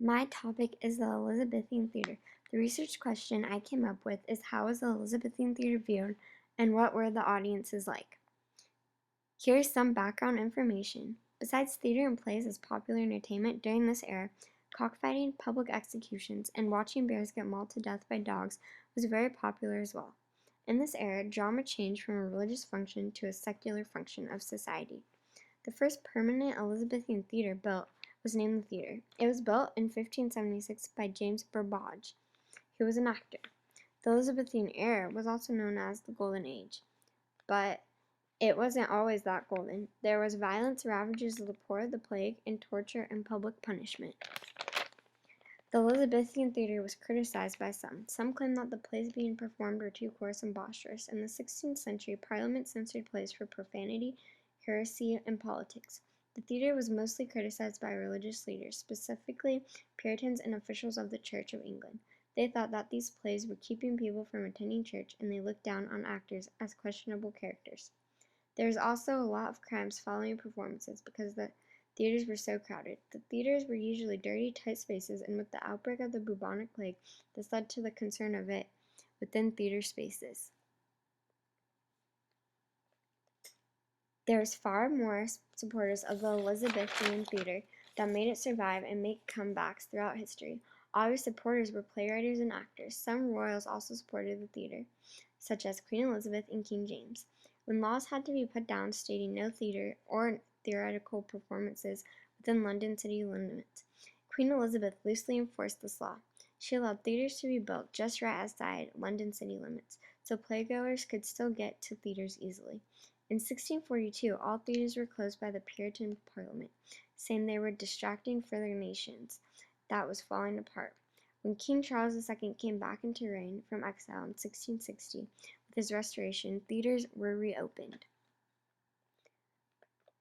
My topic is the Elizabethan Theatre. The research question I came up with is how was the Elizabethan Theatre viewed and what were the audiences like? Here is some background information. Besides theater and plays as popular entertainment during this era, cockfighting, public executions, and watching bears get mauled to death by dogs was very popular as well. In this era, drama changed from a religious function to a secular function of society. The first permanent Elizabethan theatre built was named the theatre. It was built in 1576 by James Burbage, who was an actor. The Elizabethan era was also known as the Golden Age, but it wasn't always that golden. There was violence, ravages of the poor, the plague, and torture and public punishment. The Elizabethan theatre was criticized by some. Some claimed that the plays being performed were too coarse and boisterous. In the 16th century, Parliament censored plays for profanity, heresy, and politics. The theatre was mostly criticized by religious leaders, specifically Puritans and officials of the Church of England. They thought that these plays were keeping people from attending church, and they looked down on actors as questionable characters. There was also a lot of crimes following performances because the theaters were so crowded. The theaters were usually dirty, tight spaces, and with the outbreak of the bubonic plague, this led to the concern of it within theater spaces. There was far more supporters of the Elizabethan theatre that made it survive and make comebacks throughout history. Obvious supporters were playwrights and actors. Some royals also supported the theatre, such as Queen Elizabeth and King James. When laws had to be put down stating no theatre or theatrical performances within London city limits, Queen Elizabeth loosely enforced this law. She allowed theatres to be built just right outside London city limits, so playgoers could still get to theatres easily. In 1642, all theatres were closed by the Puritan Parliament, saying they were distracting for their nations that was falling apart. When King Charles II came back into reign from exile in 1660, with his restoration, theatres were reopened.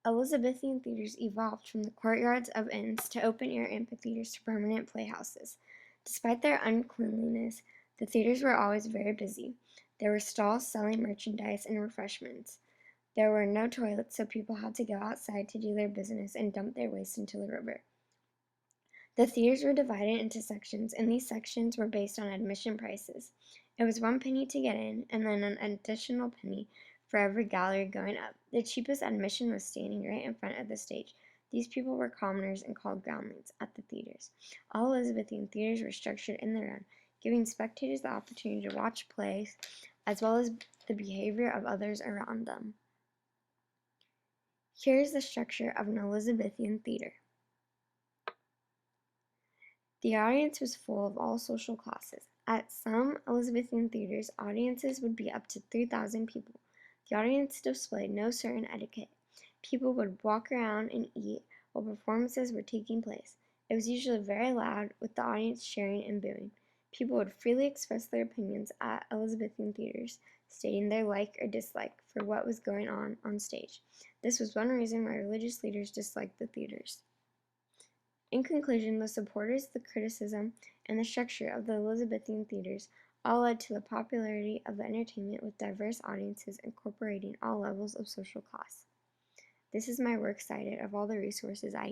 Elizabethan theatres evolved from the courtyards of inns to open-air amphitheatres to permanent playhouses. Despite their uncleanliness, the theatres were always very busy. There were stalls selling merchandise and refreshments. There were no toilets, so people had to go outside to do their business and dump their waste into the river. The theaters were divided into sections, and these sections were based on admission prices. It was 1 penny to get in, and then an additional penny for every gallery going up. The cheapest admission was standing right in front of the stage. These people were commoners and called groundlings at the theaters. All Elizabethan theaters were structured in the round, giving spectators the opportunity to watch plays as well as the behavior of others around them. Here is the structure of an Elizabethan theater. The audience was full of all social classes. At some Elizabethan theaters, audiences would be up to 3,000 people. The audience displayed no certain etiquette. People would walk around and eat while performances were taking place. It was usually very loud, with the audience cheering and booing. People would freely express their opinions at Elizabethan theaters, stating their like or dislike for what was going on stage. This was one reason why religious leaders disliked the theaters. In conclusion, the supporters, the criticism, and the structure of the Elizabethan theaters all led to the popularity of the entertainment with diverse audiences incorporating all levels of social class. This is my works cited of all the resources I